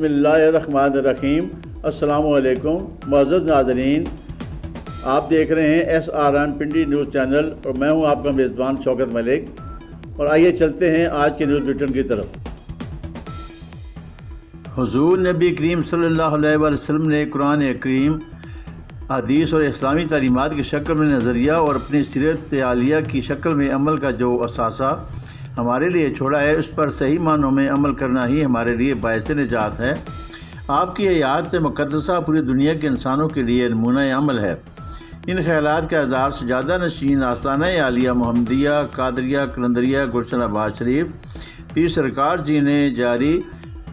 بسم اللہ الرحمن الرحیم۔ السلام علیکم معزز ناظرین، آپ دیکھ رہے ہیں SRN پنڈی نیوز چینل اور میں ہوں آپ کا میزبان شوکت ملک، اور آئیے چلتے ہیں آج کے نیوز بلیٹن کی طرف۔ حضور نبی کریم صلی اللہ علیہ وسلم نے قرآن کریم، حدیث اور اسلامی تعلیمات کی شکل میں نظریہ اور اپنی سیرت عالیہ کی شکل میں عمل کا جو اثاثہ ہمارے لیے چھوڑا ہے، اس پر صحیح معنوں میں عمل کرنا ہی ہمارے لیے باعث نجات ہے۔ آپ کی حیات مقدسہ پوری دنیا کے انسانوں کے لیے نمونہ عمل ہے۔ ان خیالات کا اظہار سجادہ نشین آستانہ عالیہ محمدیہ قادریہ قلندریہ گلشن آباد شریف پیر سرکار جی نے جاری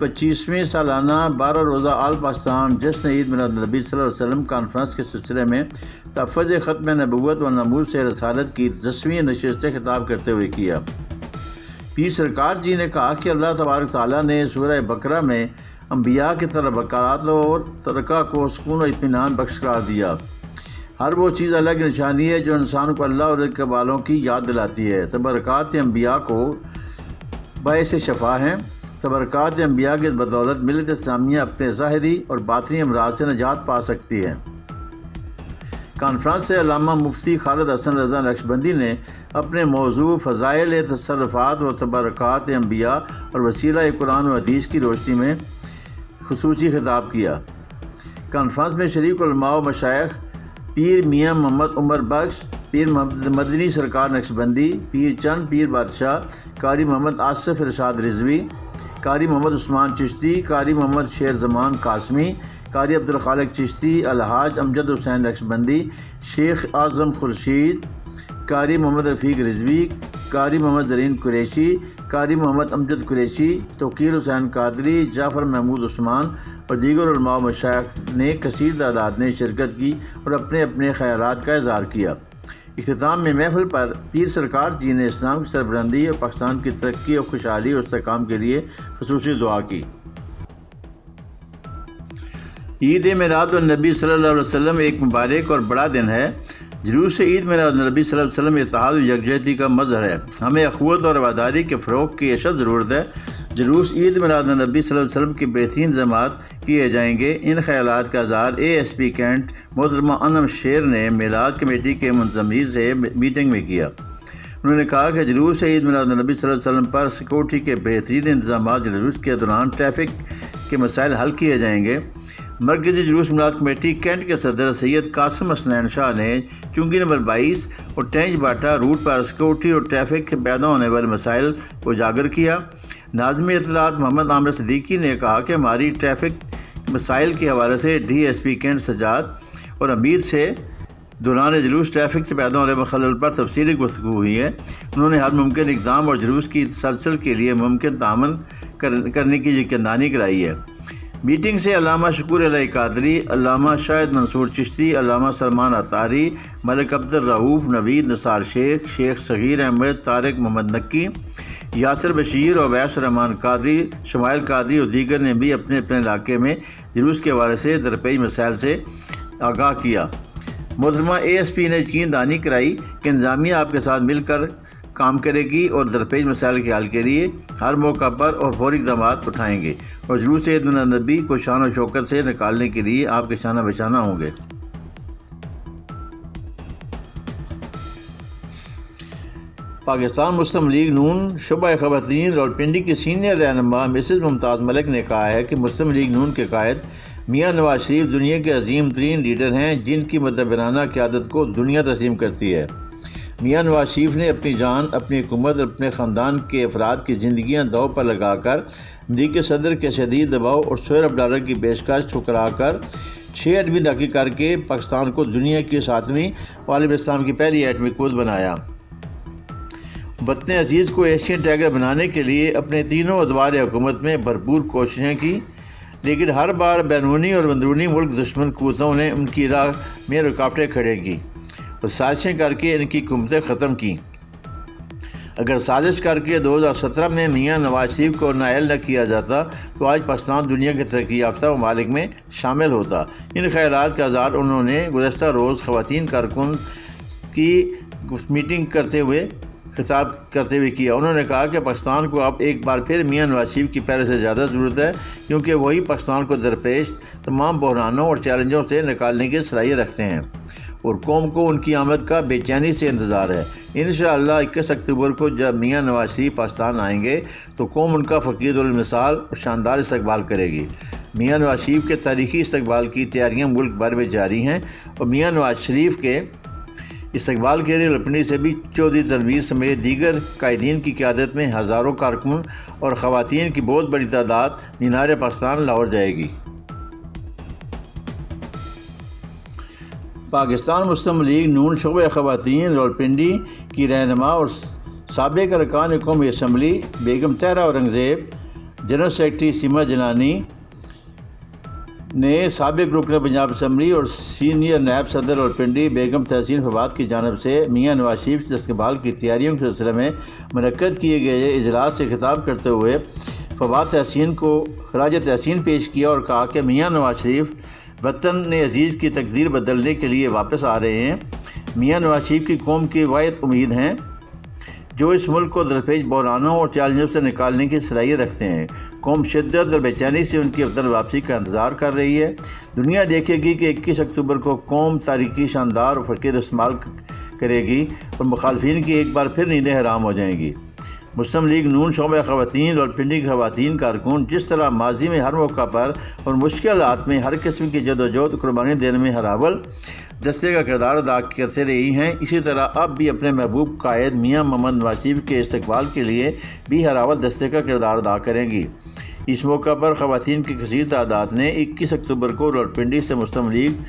25ویں سالانہ 12 روزہ آل پاکستان جشن عید میلاد النبی صلی اللہ علیہ وسلم کانفرنس کے سلسلے میں تحفظ ختم نبوت و نمود سے رسالت کی 10ویں نشست سے خطاب کرتے ہوئے کیا۔ پیر سرکار جی نے کہا کہ اللہ تبارک تعالیٰ نے سورہ بقرہ میں انبیاء کی طرح برکات اور ترکہ کو سکون و اطمینان بخش قرار دیا۔ ہر وہ چیز اللہ کی نشانی ہے جو انسان کو اللہ اور اس کے والوں کی یاد دلاتی ہے۔ تبرکات انبیاء کو باعث شفا ہیں۔ تبرکات انبیاء کی بدولت ملت اسلامیہ اپنے ظاہری اور باطنی امراض سے نجات پا سکتی ہے۔ کانفرنس سے علامہ مفتی خالد حسن رضا نقشبندی نے اپنے موضوع فضائل تصرفات و تبرکات انبیاء اور وسیلہ قرآن و حدیث کی روشنی میں خصوصی خطاب کیا۔ کانفرنس میں شریک علماء و مشائخ پیر میاں محمد عمر بخش، پیر مدنی سرکار نقشبندی، پیر چند پیر بادشاہ، قاری محمد آصف ارشاد رضوی، قاری محمد عثمان چشتی، قاری محمد شیر زمان قاسمی، قاری عبدالخالق چشتی، الحاج امجد حسین نقشبندی، شیخ اعظم خورشید، قاری محمد رفیق رضوی، قاری محمد زرین قریشی، قاری محمد امجد قریشی، توقیر حسین قادری، جعفر محمود عثمان اور دیگر علماء و مشائخ نے کثیر تعداد نے شرکت کی اور اپنے اپنے خیالات کا اظہار کیا۔ اختتام میں محفل پر پیر سرکار جی نے اسلام کی سربلندی اور پاکستان کی ترقی اور خوشحالی اور استحکام کے لیے خصوصی دعا کی۔ عید میلاد النبی صلی اللہ علیہ وسلم ایک مبارک اور بڑا دن ہے۔ جلوس عید میلاد النبی صلی اللہ علیہ وسلم اتحاد و یکجہتی کا مظہر ہے۔ ہمیں اخوت اور رواداری کے فروغ کی اشد ضرورت ہے۔ جلوس عید میلاد النبی صلی اللہ علیہ وسلم کے بہترین انتظامات کیے جائیں گے۔ ان خیالات کا اظہار ASP کینٹ محترمہ انم شیر نے میلاد کمیٹی کے منظمین سے میٹنگ میں کیا۔ انہوں نے کہا کہ جلوس عید میلاد النبی صلی اللہ علیہ وسلم پر سیکورٹی کے بہترین انتظامات جلوس کے دوران ٹریفک کے مسائل حل کیے جائیں گے۔ مرکزی جلوس میلاد کمیٹی کینٹ کے صدر سید قاسم حسنین شاہ نے چنگی نمبر 22 اور ٹینج باٹا روٹ پر سیکورٹی اور ٹریفک کے پیدا ہونے والے مسائل کو اجاگر کیا۔ ناظم اطلاعات محمد عامر صدیقی نے کہا کہ ہماری ٹریفک مسائل کے حوالے سے DSP کینٹ سجاد اور امید سے دوران جلوس ٹریفک سے پیدا ہونے والے خلل پر تفصیلی گفتگو ہوئی ہے۔ انہوں نے ہر ممکن اقدام اور جلوس کی تسلسل کے لیے ممکن تعاون کرنے کی یقیندانی کرائی ہے۔ میٹنگ سے علامہ شکور علی قادری، علامہ شاہد منصور چشتی، علامہ سلمان عطاری، ملک عبد الرؤوف، نوید نثار شیخ، شیخ صغیر احمد، طارق محمد نقی، یاسر بشیر اور ویس الرحمان قادری، شمائل قادری اور دیگر نے بھی اپنے اپنے علاقے میں جلوس کے حوالے سے درپیش مسائل سے آگاہ کیا۔ محترمہ ASP نے یقین دہانی کرائی کہ انتظامیہ آپ کے ساتھ مل کر کام کرے گی اور درپیش مسائل کے حل کے لیے ہر موقع پر اور فوری اقدامات اٹھائیں گے اور جلوس عید میلاد النبی کو شان و شوکت سے نکالنے کے لیے آپ کے شانہ بشانہ ہوں گے۔ پاکستان مسلم لیگ نون شعبہ خواتین راولپنڈی کی سینئر رہنما مسز ممتاز ملک نے کہا ہے کہ مسلم لیگ نون کے قائد میاں نواز شریف دنیا کے عظیم ترین لیڈر ہیں جن کی مدبرانہ قیادت کو دنیا تسلیم کرتی ہے۔ میاں نواز شریف نے اپنی جان، اپنی حکومت اور اپنے خاندان کے افراد کی زندگیاں داؤ پر لگا کر امریکی صدر کے شدید دباؤ اور $100 ارب کی پیشکش ٹھکرا کر 6 ایٹمی دھاکی کر کے پاکستان کو دنیا کی 7ویں عالم اسلام کی پہلی ایٹمی قوت بنایا۔ وطن عزیز کو ایشین ٹائگر بنانے کے لیے اپنے تینوں ادوار حکومت میں بھرپور کوششیں کی، لیکن ہر بار بیرونی اور اندرونی ملک دشمن قوتوں نے ان کی راہ میں رکاوٹیں کھڑے کی اور سازشیں کر کے ان کی حکومتیں ختم کیں۔ اگر سازش کر کے 2017 میں میاں نواز شریف کو نائل نہ کیا جاتا تو آج پاکستان دنیا کے ترقی یافتہ ممالک میں شامل ہوتا۔ ان خیالات کا اظہار انہوں نے گزشتہ روز خواتین کارکن کی میٹنگ کرتے ہوئے خطاب کرتے ہوئے کیا۔ انہوں نے کہا کہ پاکستان کو اب ایک بار پھر میاں نواز شریف کی پہلے سے زیادہ ضرورت ہے، کیونکہ وہی پاکستان کو درپیش تمام بحرانوں اور چیلنجوں سے نکالنے کی صلاحیت رکھتے ہیں اور قوم کو ان کی آمد کا بے چینی سے انتظار ہے۔ انشاءاللہ 21 اکتوبر کو جب میاں نواز شریف پاکستان آئیں گے تو قوم ان کا فقیر المثال اور شاندار استقبال کرے گی۔ میاں نواز شریف کے تاریخی استقبال کی تیاریاں ملک بھر میں جاری ہیں اور میاں نواز شریف کے استقبال کے لیے راولپنڈی سے بھی چودھری تنویر سمیت دیگر قائدین کی قیادت میں ہزاروں کارکن اور خواتین کی بہت بڑی تعداد مینار پاکستان لاہور جائے گی۔ پاکستان مسلم لیگ نون شعبہ خواتین راولپنڈی کی رہنما اور سابق ارکان قومی اسمبلی بیگم طاہرہ اورنگزیب، جنرل سیکرٹری سیما جنانی نے سابق رکن پنجاب اسمبلی اور سینئر نائب صدر راولپنڈی بیگم تحسین فواد کی جانب سے میاں نواز شریف کے استقبال کی تیاریوں کے سلسلے میں منعقد کیے گئے اجلاس سے خطاب کرتے ہوئے فواد تحسین کو خراج تحسین پیش کیا اور کہا کہ میاں نواز شریف وطن عزیز کی تقدیر بدلنے کے لیے واپس آ رہے ہیں۔ میاں نواز شریف کی قوم کی واحد امید ہیں جو اس ملک کو درپیش بحرانوں اور چیلنجوں سے نکالنے کی صلاحیت رکھتے ہیں۔ قوم شدت اور بے چینی سے ان کی وطن واپسی کا انتظار کر رہی ہے۔ دنیا دیکھے گی کہ 21 اکتوبر کو قوم تاریخی شاندار اور فقیر استعمال کرے گی اور مخالفین کی ایک بار پھر نیندیں حرام ہو جائیں گی۔ مسلم لیگ نون شعبہ خواتین راولپنڈی کی خواتین کارکن جس طرح ماضی میں ہر موقع پر اور مشکلات میں ہر قسم کی جدوجہد قربانی دینے میں ہر اول دستے کا کردار ادا کرتے رہی ہیں، اسی طرح اب بھی اپنے محبوب قائد میاں محمد نواز شریف کے استقبال کے لیے بھی ہر اول دستے کا کردار ادا کریں گی۔ اس موقع پر خواتین کی کثیر تعداد نے 21 اکتوبر کو راولپنڈی سے مسلم لیگ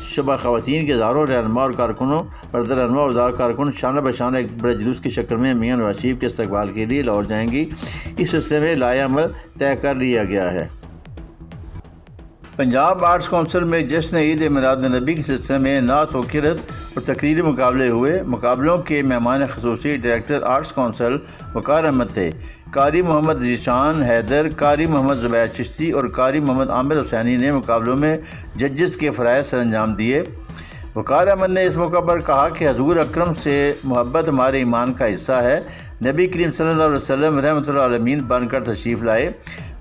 شعبہ خواتین کے ہزاروں رہنما اور کارکنوں برد رہنما اور کارکن شانہ بشانہ ایک بڑے جلوس کی شکل میں میاں نواز شریف کے استقبال کے لیے لاہور جائیں گی۔ اس سلسلے میں لائحہ عمل طے کر لیا گیا ہے۔ پنجاب آرٹس کونسل میں جشن عید میلاد النبی کے سلسلے میں نعت و قرأت اور تقریری مقابلے ہوئے۔ مقابلوں کے مہمان خصوصی ڈائریکٹر آرٹس کونسل وقار احمد تھے۔ قاری محمد ذیشان حیدر، قاری محمد زبیر چشتی اور قاری محمد عامر حسینی نے مقابلوں میں ججز کے فرائض سر انجام دیے۔ وقار احمد نے اس موقع پر کہا کہ حضور اکرم سے محبت ہمارے ایمان کا حصہ ہے۔ نبی کریم صلی اللہ علیہ وسلم رحمۃ اللہ عالمین بن کر تشریف لائے۔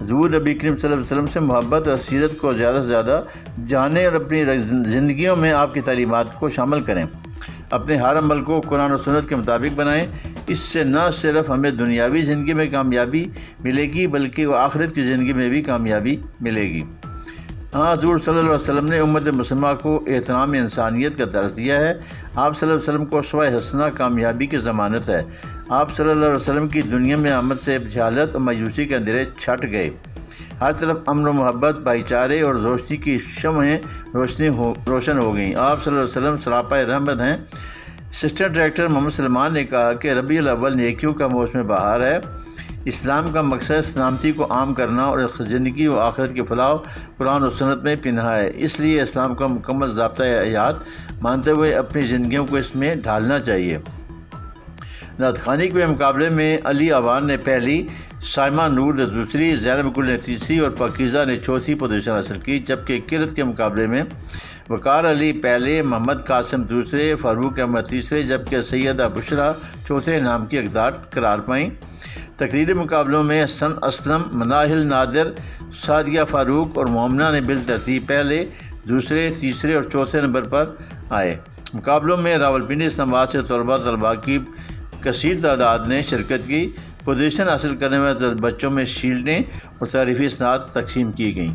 حضور نبی کریم صلی اللہ علیہ وسلم سے محبت اور سیرت کو زیادہ سے زیادہ جانیں اور اپنی زندگیوں میں آپ کی تعلیمات کو شامل کریں۔ اپنے ہر عمل کو قرآن و سنت کے مطابق بنائیں۔ اس سے نہ صرف ہمیں دنیاوی زندگی میں کامیابی ملے گی بلکہ وہ آخرت کی زندگی میں بھی کامیابی ملے گی۔ حضور صلی اللہ علیہ وسلم نے امت مسلمہ کو احترام انسانیت کا درس دیا ہے۔ آپ صلی اللہ علیہ وسلم کو اسوہ حسنہ کامیابی کی ضمانت ہے۔ آپ صلی اللہ علیہ وسلم کی دنیا میں آمد سے جہالت اور مایوسی کے اندھیرے چھٹ گئے۔ ہر طرف امن و محبت، بھائی چارے اور دوستی کی شمعیں روشن ہو گئیں۔ آپ صلی اللہ علیہ وسلم سراپا رحمت ہیں۔ اسسٹنٹ ڈائریکٹر محمد سلمان نے کہا کہ ربیع الاول نیکیوں کا موسم بہار ہے۔ اسلام کا مقصد سلامتی کو عام کرنا اور زندگی و آخرت کی فلاح قرآن و سنت میں پنہا ہے، اس لیے اسلام کا مکمل ضابطہ حیات مانتے ہوئے اپنی زندگیوں کو اس میں ڈھالنا چاہیے۔ نعت خوانی کے مقابلے میں علی آوان نے پہلی، سائمہ نور نے دوسری، زینب گل نے تیسری اور پاکیزہ نے چوتھی پوزیشن حاصل کی، جبکہ قرأت کے مقابلے میں وقار علی پہلے، محمد قاسم دوسرے، فاروق احمد تیسرے جبکہ سیدہ بشرا چوتھے انعام کی حقدار قرار پائیں۔ تقریری مقابلوں میں حسن اسلم، مناہل نادر، سعدیہ فاروق اور مومنہ نے بالترتیب پہلے، دوسرے، تیسرے اور چوتھے نمبر پر آئے۔ مقابلوں میں راولپنڈی اسلام آباد سے طلباء کی کثیر تعداد نے شرکت کی۔ پوزیشن حاصل کرنے والے بچوں میں شیلڈیں اور تعریفی اسناد تقسیم کی گئیں۔